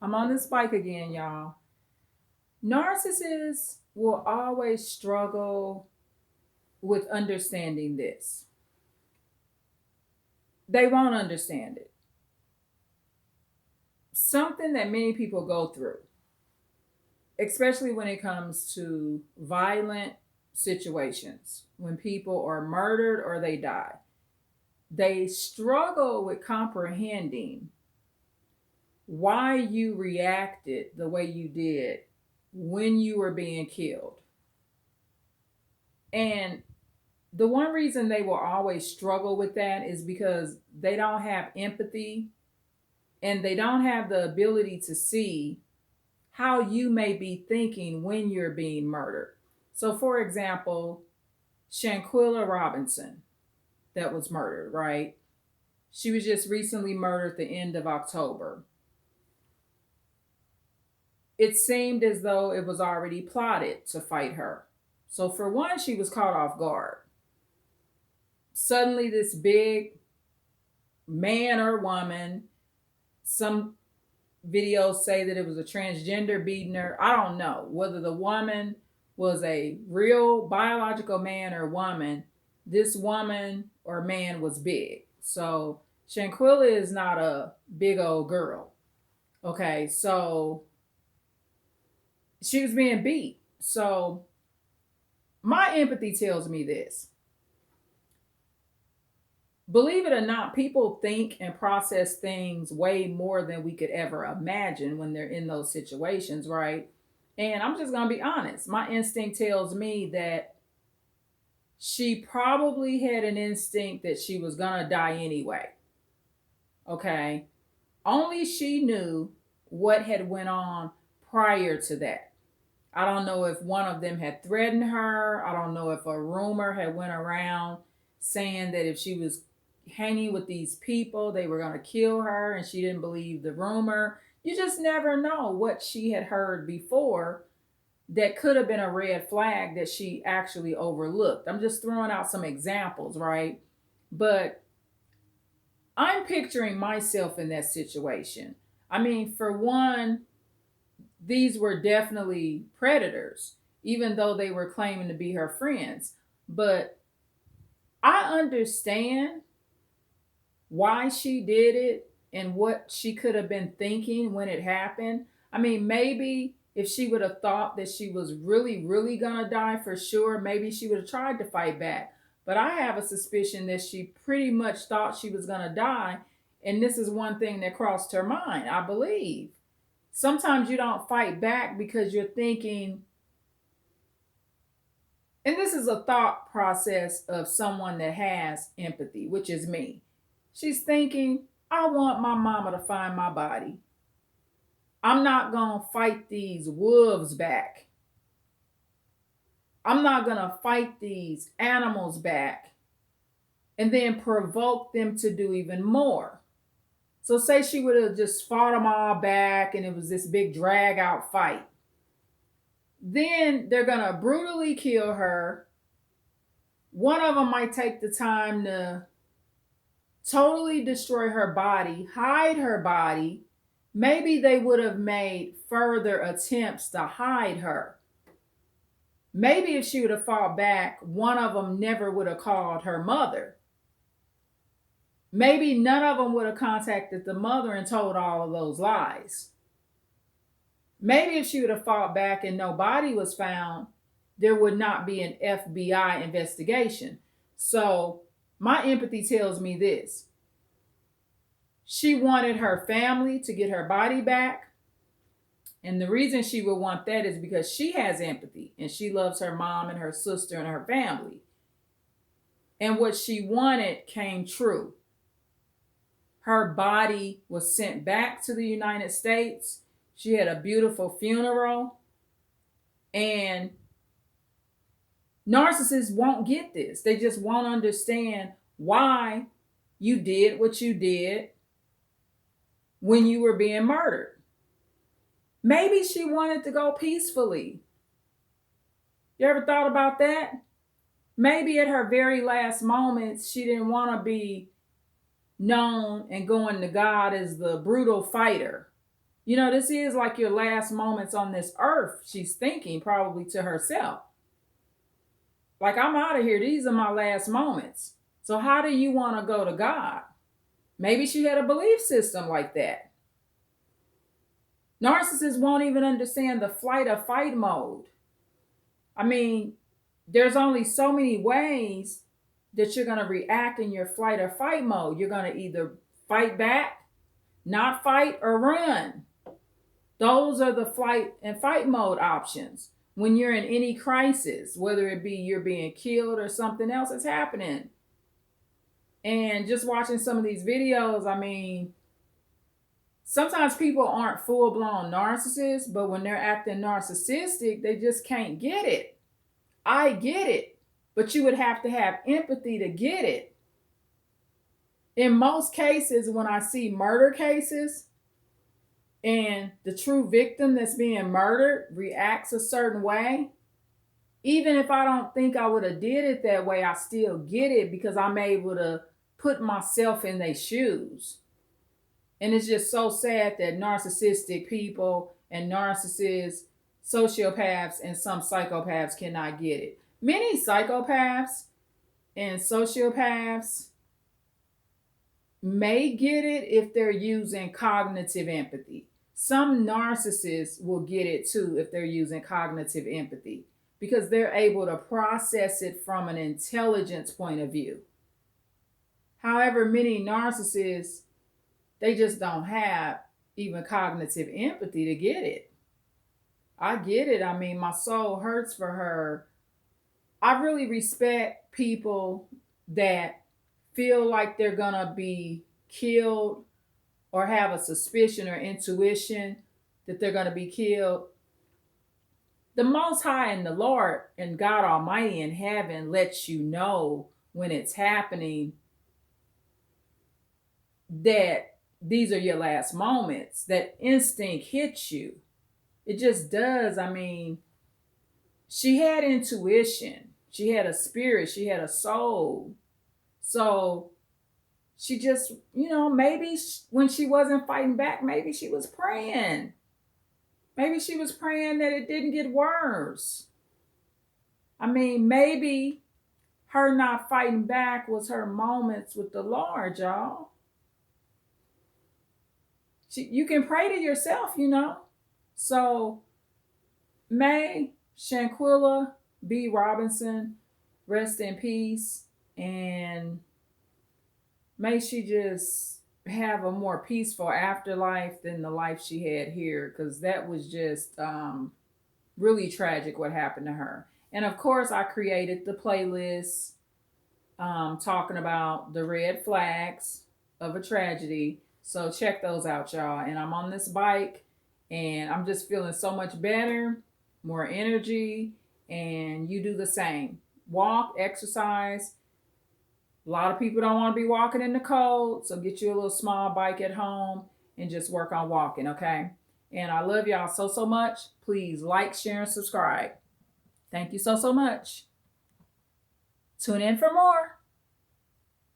I'm on this bike again, y'all. Narcissists will always struggle with understanding this. They won't understand it. Something that many people go through, especially when it comes to violent situations, when people are murdered or they die, they struggle with comprehending why you reacted the way you did when you were being killed. And the one reason they will always struggle with that is because they don't have empathy and they don't have the ability to see how you may be thinking when you're being murdered. So, for example, Shanquilla Robinson, that was murdered, right? She was just recently murdered at the end of October. It seemed as though it was already plotted to fight her. So, for one, she was caught off guard. Suddenly, this big man or woman, some videos say that it was a transgender beating her. I don't know whether the woman was a real biological man or woman. This woman or man was big. So Shanquilla is not a big old girl. Okay, so she was being beat. So my empathy tells me this. Believe it or not, people think and process things way more than we could ever imagine when they're in those situations, right? And I'm just going to be honest. My instinct tells me that she probably had an instinct that she was going to die anyway. Okay? Only she knew what had went on prior to that. I don't know if one of them had threatened her. I don't know if a rumor had went around saying that if she was hanging with these people, they were going to kill her and she didn't believe the rumor. You just never know what she had heard before that could have been a red flag that she actually overlooked. I'm just throwing out some examples, right? But I'm picturing myself in that situation. I mean, for one, these were definitely predators, even though they were claiming to be her friends. But I understand why she did it and what she could have been thinking when it happened. I mean, maybe if she would have thought that she was really, really gonna die for sure, maybe she would have tried to fight back. But I have a suspicion that she pretty much thought she was gonna die. And this is one thing that crossed her mind, I believe. Sometimes you don't fight back because you're thinking, and this is a thought process of someone that has empathy, which is me. She's thinking, I want my mama to find my body. I'm not going to fight these wolves back. I'm not going to fight these animals back and then provoke them to do even more. So, say she would have just fought them all back and it was this big drag out fight. Then they're going to brutally kill her. One of them might take the time to totally destroy her body, hide her body. Maybe they would have made further attempts to hide her. Maybe if she would have fought back, one of them never would have called her mother. Maybe none of them would have contacted the mother and told all of those lies. Maybe if she would have fought back and no body was found, there would not be an FBI investigation. So, my empathy tells me this. She wanted her family to get her body back. And the reason she would want that is because she has empathy and she loves her mom and her sister and her family. And what she wanted came true. Her body was sent back to the United States. She had a beautiful funeral. And narcissists won't get this. They just won't understand why you did what you did when you were being murdered. Maybe she wanted to go peacefully. You ever thought about that? Maybe at her very last moments, she didn't want to be known and going to God as the brutal fighter. This is like your last moments on this earth. She's thinking probably to herself, like, I'm out of here. These are my last moments. So, how do you want to go to God? Maybe she had a belief system like that. Narcissists won't even understand the flight or fight mode. I mean, there's only so many ways that you're going to react in your flight or fight mode. You're going to either fight back, not fight, or run. Those are the flight and fight mode options. When you're in any crisis, whether it be you're being killed or something else is happening. And just watching some of these videos, I mean, sometimes people aren't full blown narcissists, but when they're acting narcissistic, they just can't get it. I get it, but you would have to have empathy to get it. In most cases, when I see murder cases and the true victim that's being murdered reacts a certain way, even if I don't think I would have did it that way, I still get it because I'm able to put myself in their shoes. And it's just so sad that narcissistic people and narcissists, sociopaths, and some psychopaths cannot get it. Many psychopaths and sociopaths may get it if they're using cognitive empathy. Some narcissists will get it too if they're using cognitive empathy because they're able to process it from an intelligence point of view. However, many narcissists, they just don't have even cognitive empathy to get it. I get it. I mean, my soul hurts for her. I really respect people that feel like they're going to be killed or have a suspicion or intuition that they're going to be killed. The Most High and the Lord and God Almighty in heaven lets you know when it's happening that these are your last moments. That instinct hits you. It just does. I mean, she had intuition. She had a spirit. She had a soul. So she just, maybe when she wasn't fighting back, maybe she was praying. Maybe she was praying that it didn't get worse. I mean, maybe her not fighting back was her moments with the Lord, y'all. You can pray to yourself, So, may Shanquilla B. Robinson rest in peace, and may she just have a more peaceful afterlife than the life she had here, because that was just really tragic what happened to her. And of course, I created the playlist talking about the red flags of a tragedy. So check those out, y'all. And I'm on this bike and I'm just feeling so much better, more energy, and you do the same. Walk, exercise. A lot of people don't want to be walking in the cold, so get you a little small bike at home and just work on walking, okay? And I love y'all so, so much. Please like, share, and subscribe. Thank you so, so much. Tune in for more.